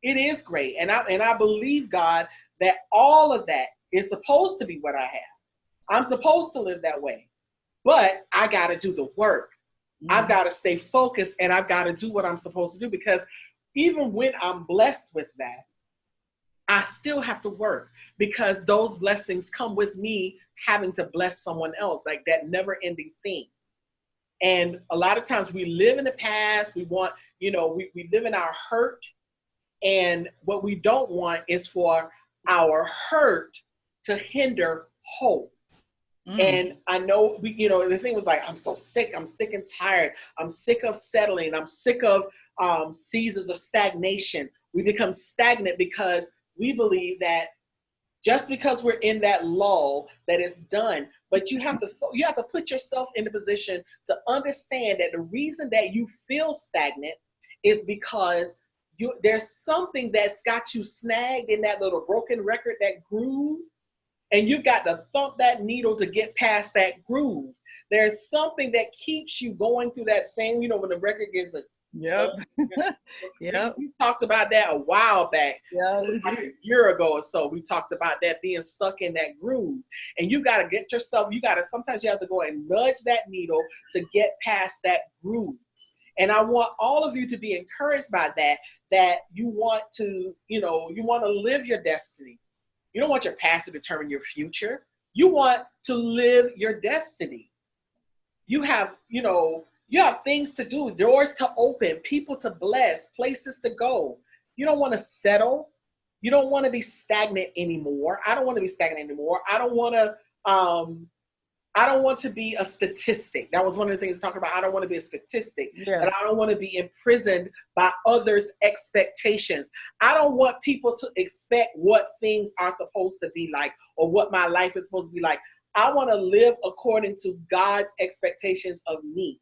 It is great. And I believe, God, that all of that is supposed to be what I have. I'm supposed to live that way. But I got to do the work. Mm-hmm. I've got to stay focused, and I've got to do what I'm supposed to do, because even when I'm blessed with that, I still have to work, because those blessings come with me having to bless someone else, like that never ending thing. And a lot of times we live in the past. We want, we live in our hurt. And what we don't want is for our hurt to hinder hope. Mm. And I know the thing was like, I'm so sick. I'm sick and tired. I'm sick of settling. I'm sick of seasons of stagnation. We become stagnant because we believe that just because we're in that lull that it's done. But you have to put yourself in the position to understand that the reason that you feel stagnant is because there's something that's got you snagged in that little broken record, that groove, and you've got to thump that needle to get past that groove. There's something that keeps you going through that same, when the record gets a Yep. Yep. We talked about that a while back. Yeah, like a year ago or so. We talked about that being stuck in that groove. And you got to get yourself, sometimes you have to go and nudge that needle to get past that groove. And I want all of you to be encouraged by that you want to, you want to live your destiny. You don't want your past to determine your future. You want to live your destiny. You have things to do, doors to open, people to bless, places to go. You don't want to settle. You don't want to be stagnant anymore. I don't want to be stagnant anymore. I don't want to I don't want to be a statistic. That was one of the things we talked about. I don't want to be a statistic. Yeah. And I don't want to be imprisoned by others' expectations. I don't want people to expect what things are supposed to be like or what my life is supposed to be like. I want to live according to God's expectations of me.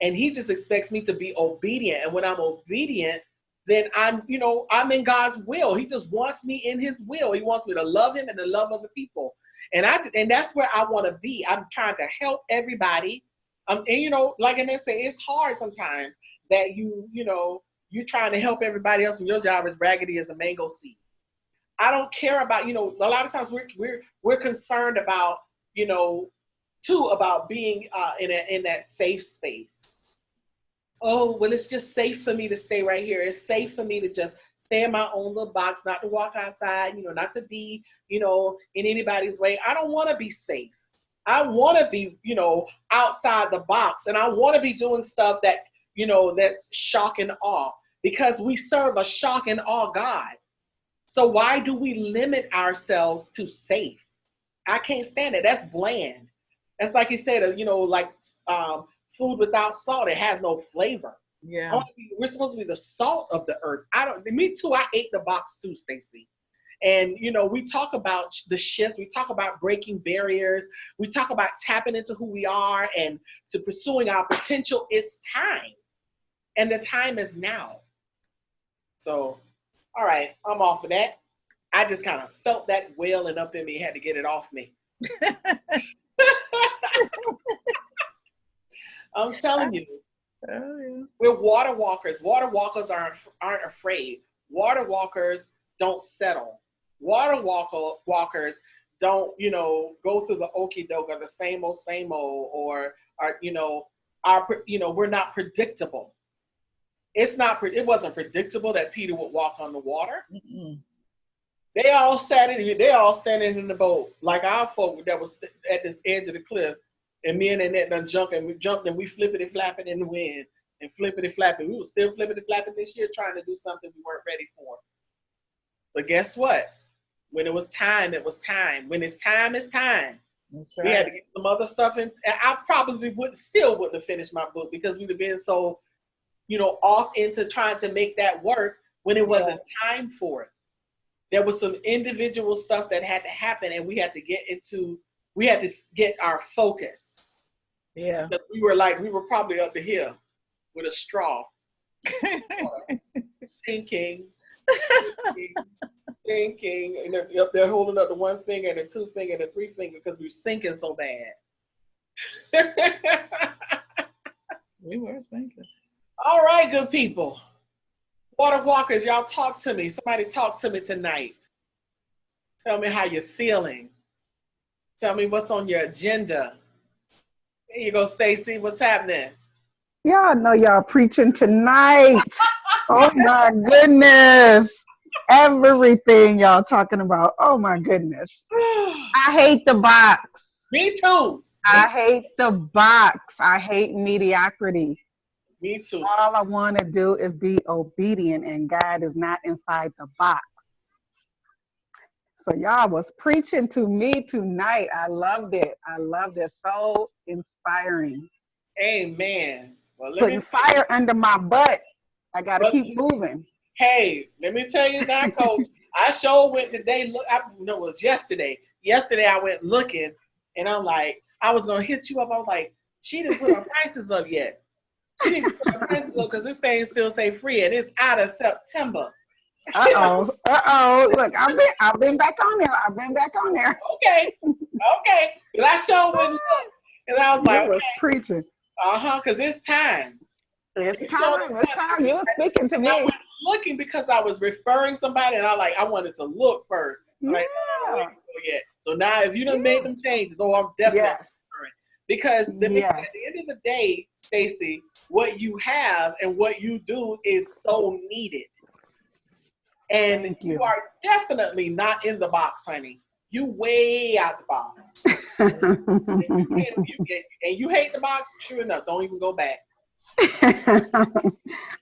And he just expects me to be obedient. And when I'm obedient, then I'm in God's will. He just wants me in his will. He wants me to love him and to love other people. And that's where I want to be. I'm trying to help everybody. And like they say, it's hard sometimes that you're trying to help everybody else and your job is raggedy as a mango seed. I don't care about, a lot of times we're concerned about, too, about being in that safe space. Oh, well, it's just safe for me to stay right here. It's safe for me to just stay in my own little box, not to walk outside, not to be, in anybody's way. I don't want to be safe. I want to be, outside the box. And I want to be doing stuff that, that's shock and awe, because we serve a shock and awe God. So why do we limit ourselves to safe? I can't stand it. That's bland. That's like you said, food without salt, it has no flavor. Yeah. We're supposed to be the salt of the earth. Me too, I hate the box too, Stacey. And, we talk about the shift. We talk about breaking barriers. We talk about tapping into who we are and to pursuing our potential. It's time. And the time is now. So, all right, I'm off of that. I just kind of felt that wailing up in me, had to get it off me. I'm telling you, we're water walkers. Water walkers aren't afraid. Water walkers don't settle. Water walkers don't, go through the okie doke or the same old, or we're not predictable. It wasn't predictable that Peter would walk on the water. Mm-mm. They all standing in the boat like our folk that was at this edge of the cliff. And me and Annette done jumped and we flippity flapping in the wind and flippity flapping. We were still flippity flapping this year trying to do something we weren't ready for. But guess what? When it was time, it was time. When it's time, it's time. That's right. We had to get some other stuff in. And I probably wouldn't have finished my book because we'd have been so, off into trying to make that work when it wasn't time for it. There was some individual stuff that had to happen and we had to get our focus. Yeah. We were probably up to here with a straw. Sinking. And they're holding up the one finger and the two finger and the three finger because we're sinking so bad. We were sinking. All right, good people. Water walkers, y'all talk to me. Somebody talk to me tonight. Tell me how you're feeling. Tell me what's on your agenda. There you go, Stacey. What's happening? Y'all know y'all preaching tonight. Oh my goodness. Everything y'all talking about. Oh my goodness. I hate the box. Me too. I hate the box. I hate mediocrity. Me too. All I want to do is be obedient, and God is not inside the box. So y'all was preaching to me tonight. I loved it. So inspiring. Amen. Well, Putting fire under my butt. I got to keep moving. Hey, let me tell you now, Coach. I sure went today. It was yesterday. Yesterday I went looking, and I'm like, I was gonna hit you up. I was like, she didn't put her prices up yet. She didn't put her prices up because this thing still say free, and it's out of September. Look, I've been back on there. Okay. Cause I sure went look, and I was like, you was preaching. Because it's time. It's time. You were speaking to me. I went looking because I was referring somebody, and I wanted to look first. Like, yet. So now, if you done made some changes, I'm definitely referring. Because let me say, at the end of the day, Stacey, what you have and what you do is so needed. And you are definitely not in the box, honey. You way out the box. and you hate the box, true enough. Don't even go back. I'm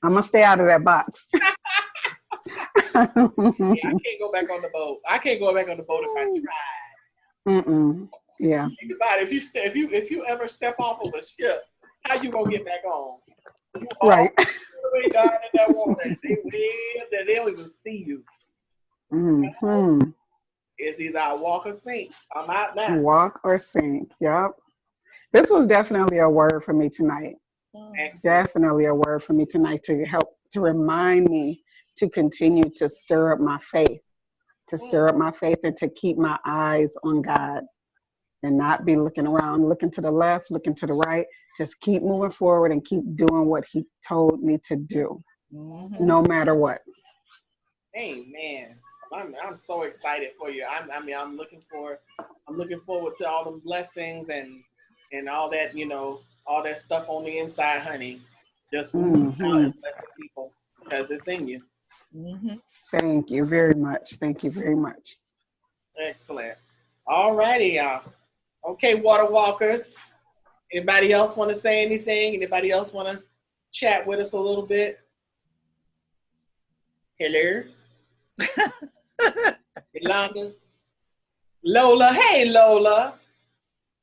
going to stay out of that box. I can't go back on the boat. I can't go back on the boat if I tried. Yeah. Think about it. If you ever step off of a ship, how you gonna get back on? You all Right. the way down in that water. They way up there. They don't even see you. Mm-hmm. It's either I walk or sink. I'm out now. Walk or sink. Yep. This was definitely a word for me tonight. Excellent. Definitely a word for me tonight to help to remind me to continue to stir up my faith, and to keep my eyes on God and not be looking around, looking to the left, looking to the right. Just keep moving forward and keep doing what He told me to do, no matter what. Amen. I'm so excited for you. I'm looking forward to all the blessings and all that, all that stuff on the inside, honey. Just moving out and blessing people because it's in you. Thank you very much. Thank you very much. Excellent. All righty, y'all. Okay, water walkers. Anybody else want to say anything? Anybody else want to chat with us a little bit? Hello? Yolanda? Lola? Hey, Lola.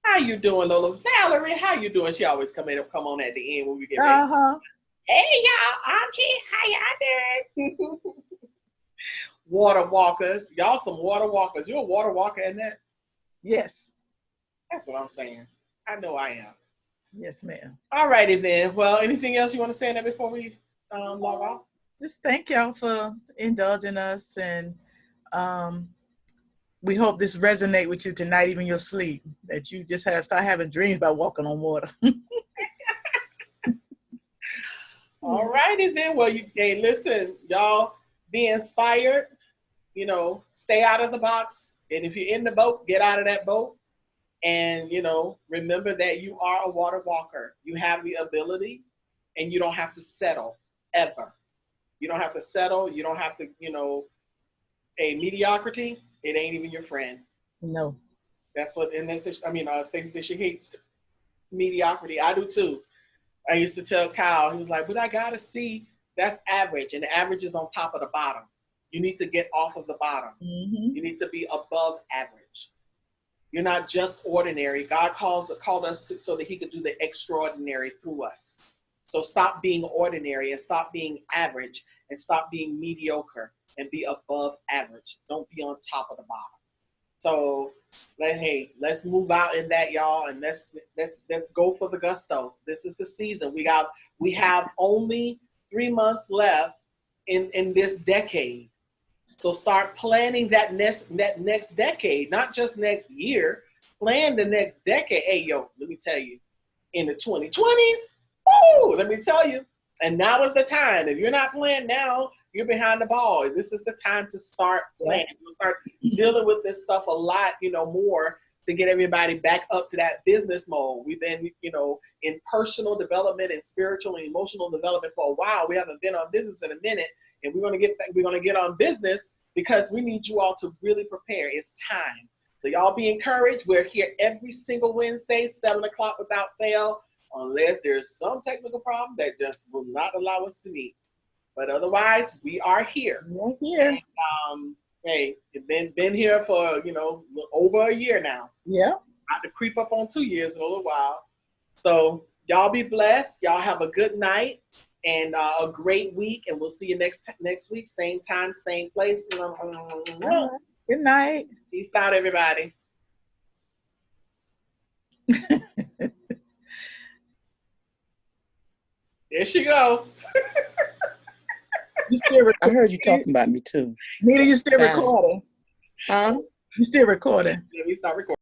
How you doing, Lola? Valerie, how you doing? She always come on at the end when we get ready. Hey, y'all. I'm here. How y'all doing? Water walkers. Y'all some water walkers. You a water walker, isn't that? Yes. That's what I'm saying. I know I am. Yes, ma'am. All righty then. Well, anything else you want to say in there before we log off? Just thank y'all for indulging us, and we hope this resonate with you tonight, even your sleep, that you just start having dreams about walking on water. All righty then. Well, hey, listen, y'all, be inspired. Stay out of the box. And if you're in the boat, get out of that boat. And, remember that you are a water walker. You have the ability, and you don't have to settle, ever. You don't have to settle. You don't have to, a mediocrity, it ain't even your friend. No. That's what, and that's, Stacey said she hates mediocrity. I do too. I used to tell Kyle, he was like, but I gotta see, that's average, and the average is on top of the bottom. You need to get off of the bottom. You need to be above average. You're not just ordinary. God called us so that He could do the extraordinary through us. So stop being ordinary and stop being average and stop being mediocre and be above average. Don't be on top of the bottom. So let's move out in that, y'all, and let's go for the gusto. This is the season. We have only 3 months left in this decade. So start planning that next decade, not just next year. Plan the next decade. Hey, yo, let me tell you, in the 2020s, woo, let me tell you. And now is the time. If you're not planning now, you're behind the ball. This is the time to start planning. We'll start dealing with this stuff a lot, more to get everybody back up to that business mode. We've been, in personal development and spiritual and emotional development for a while. We haven't been on business in a minute. And we're going to get on business because we need you all to really prepare. It's time. So y'all be encouraged. We're here every single Wednesday, 7 o'clock without fail, unless there's some technical problem that just will not allow us to meet. But otherwise, we are here. We're here. And, hey, been here for, over a year now. Yeah. About to creep up on 2 years in a little while. So y'all be blessed. Y'all have a good night. And a great week, and we'll see you next week, same time, same place. Good night. Peace out, everybody. There she go. I heard you talking about me too. Nita, you still recording? Huh? You still recording? Let me start recording.